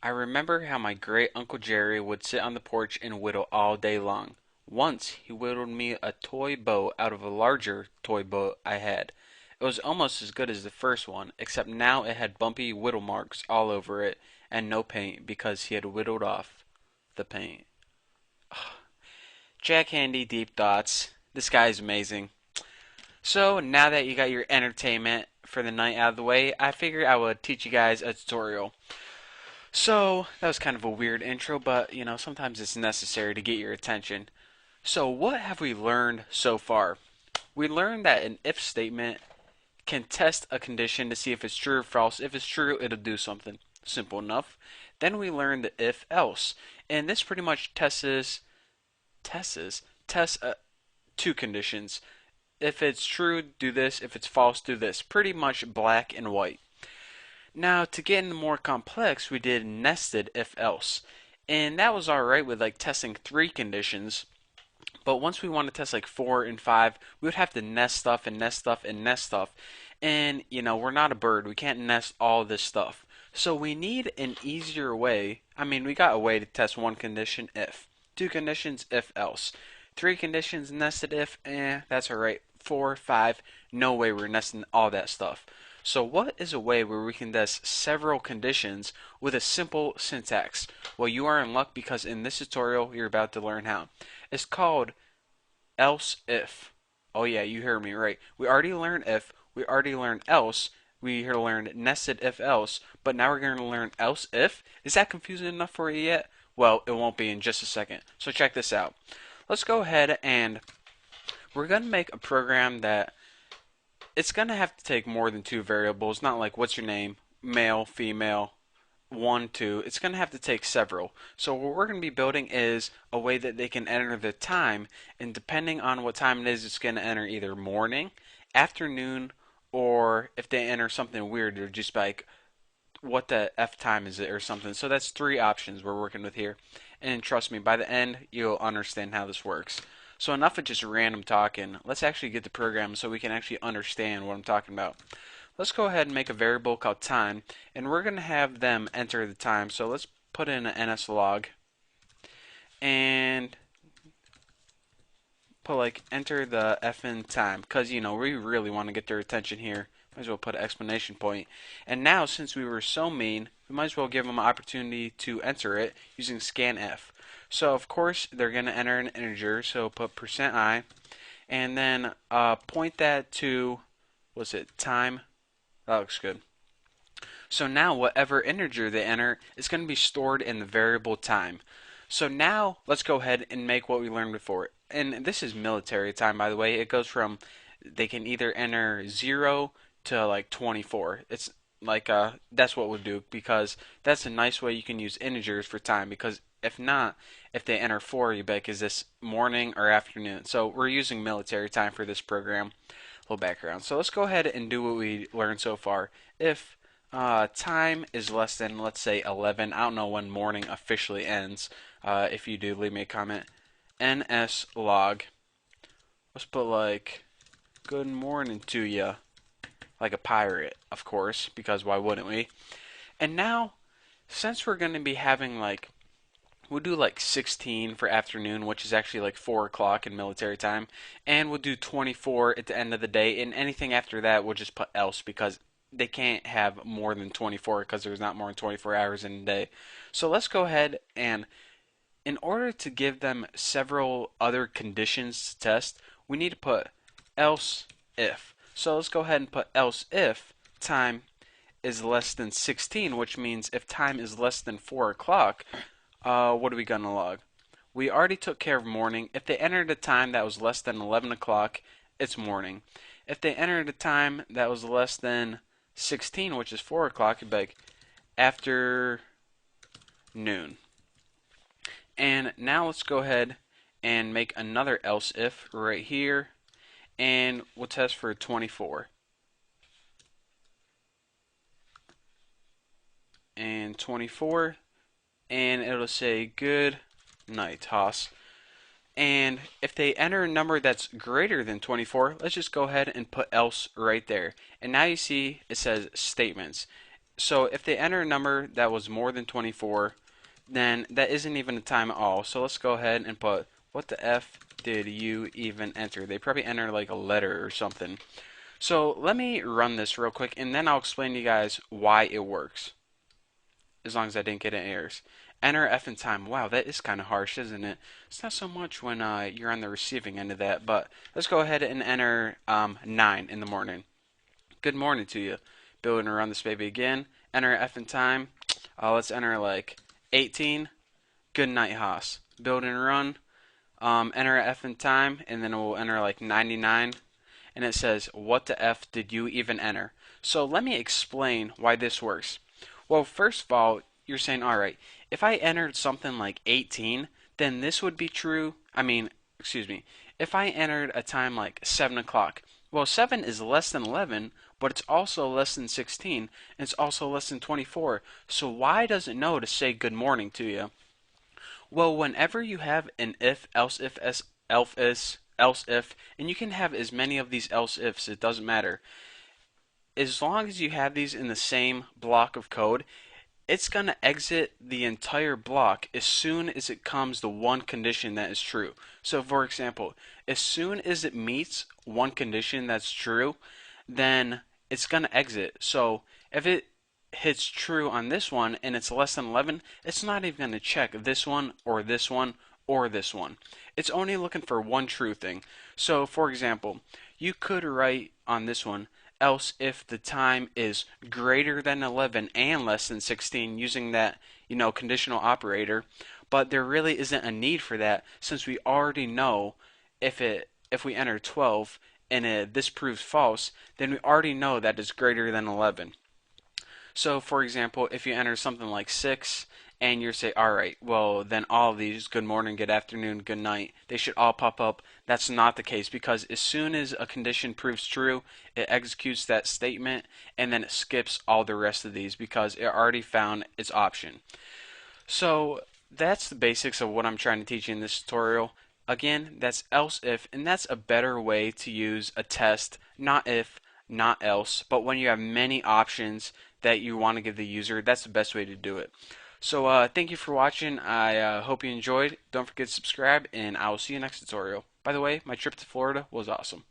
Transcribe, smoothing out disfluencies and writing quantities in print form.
I remember how my great Uncle Jerry would sit on the porch and whittle all day long. Once he whittled me a toy boat out of a larger toy boat I had. It was almost as good as the first one, except now it had bumpy whittle marks all over it and no paint because he had whittled off the paint. Jack Handy Deep Thoughts. This guy is amazing. So now that you got your entertainment for the night out of the way, I figured I would teach you guys a tutorial. So, that was kind of a weird intro, but sometimes it's necessary to get your attention. So, what have we learned so far? We learned that an if statement can test a condition to see if it's true or false. If it's true, it'll do something. Simple enough. Then we learned the if else. And this pretty much tests two conditions. If it's true, do this. If it's false, do this. Pretty much black and white. Now, to get into more complex, we did nested if else. And that was alright with like testing three conditions. But once we want to test like four and five, we would have to nest stuff and nest stuff and nest stuff. And, we're not a bird. We can't nest all this stuff. So we need an easier way. I mean, we got a way to test one condition if. Two conditions if else. Three conditions nested if, that's alright. Four, five, no way we're nesting all that stuff. So what is a way where we can test several conditions with a simple syntax? Well, you are in luck because in this tutorial you're about to learn how. It's called else if. Oh yeah, you heard me right. We already learned if, we already learned else, we learned nested if else, but now we're going to learn else if. Is that confusing enough for you yet? Well, it won't be in just a second. So check this out. Let's go ahead and we're going to make a program that it's going to have to take more than two variables, not like what's your name, male, female, one, two. It's going to have to take several. So what we're going to be building is a way that they can enter the time, and depending on what time it is, it's going to enter either morning, afternoon, or if they enter something weird, they're just like, what the F time is it or something. So that's three options we're working with here. And trust me, by the end, you'll understand how this works. So enough of just random talking. Let's actually get the program so we can actually understand what I'm talking about. Let's go ahead and make a variable called time, and we're going to have them enter the time. So let's put in an ns log and put like enter the fn time because we really want to get their attention here. Might as well put an exclamation point. And now, since we were so mean, we might as well give them an opportunity to enter it using scanf. So of course they're going to enter an integer. So put %i, and then point that to what's it time. That looks good. So now whatever integer they enter is going to be stored in the variable time. So now let's go ahead and make what we learned before. And this is military time, by the way. It goes from they can either enter 0 to like 24. It's like that's what we'll do because that's a nice way you can use integers for time, because if not, if they enter 4, you bet is this morning or afternoon. So we're using military time for this program. A little background. So let's go ahead and do what we learned so far. If time is less than, let's say, 11, I don't know when morning officially ends. If you do, leave me a comment. NS log. Let's put like good morning to ya, like a pirate, of course, because why wouldn't we? And now, since we're going to be having like, we'll do like 16 for afternoon, which is actually like 4 o'clock in military time, and we'll do 24 at the end of the day, and anything after that we'll just put else because they can't have more than 24 because there's not more than 24 hours in a day. So let's go ahead and in order to give them several other conditions to test, we need to put else if. So let's go ahead and put else if time is less than 16, which means if time is less than 4 o'clock, what are we going to log? We already took care of morning. If they entered a time that was less than 11 o'clock, it's morning. If they entered a time that was less than 16, which is 4 o'clock, it'd be like after noon. And now let's go ahead and make another else if right here, and we'll test for 24. And 24, and it'll say good night, Haas. And if they enter a number that's greater than 24, let's just go ahead and put else right there. And now you see it says statements. So if they enter a number that was more than 24, then that isn't even a time at all. So let's go ahead and put, what the F did you even enter? They probably entered like a letter or something. So let me run this real quick, and then I'll explain to you guys why it works, as long as I didn't get any errors. Enter F in time. Wow, that is kind of harsh, isn't it? It's not so much when you're on the receiving end of that, but let's go ahead and enter 9 in the morning. Good morning to you. Building around this baby again. Enter F in time. Let's enter like 18. Good night, Haas. Build and run. Enter F in time, and then we'll enter like 99. And it says, what the F did you even enter? So let me explain why this works. Well, first of all, you're saying, all right, if I entered something like 18, then this would be true. Excuse me. If I entered a time like 7 o'clock, well, 7 is less than 11, but it's also less than 16, and it's also less than 24. So why does it know to say good morning to you? Well, whenever you have an if, else if, and you can have as many of these else ifs, it doesn't matter. As long as you have these in the same block of code, it's going to exit the entire block as soon as it comes to one condition that is true. So for example, as soon as it meets one condition that's true, then it's going to exit. So if it hits true on this one and it's less than 11, it's not even going to check this one or this one or this one. It's only looking for one true thing. So for example, you could write on this one, else if the time is greater than 11 and less than 16 using that, conditional operator, but there really isn't a need for that since we already know if we enter 12 and this proves false, then we already know that it's greater than 11. So, for example, if you enter something like 6 and you say, all right, well, then all of these, good morning, good afternoon, good night, they should all pop up. That's not the case because as soon as a condition proves true, it executes that statement and then it skips all the rest of these because it already found its option. So, that's the basics of what I'm trying to teach you in this tutorial. Again, that's else if, and that's a better way to use a test, not if, not else, but when you have many options that you want to give the user, that's the best way to do it. So thank you for watching. I hope you enjoyed. Don't forget to subscribe, and I will see you next tutorial. By the way, my trip to Florida was awesome.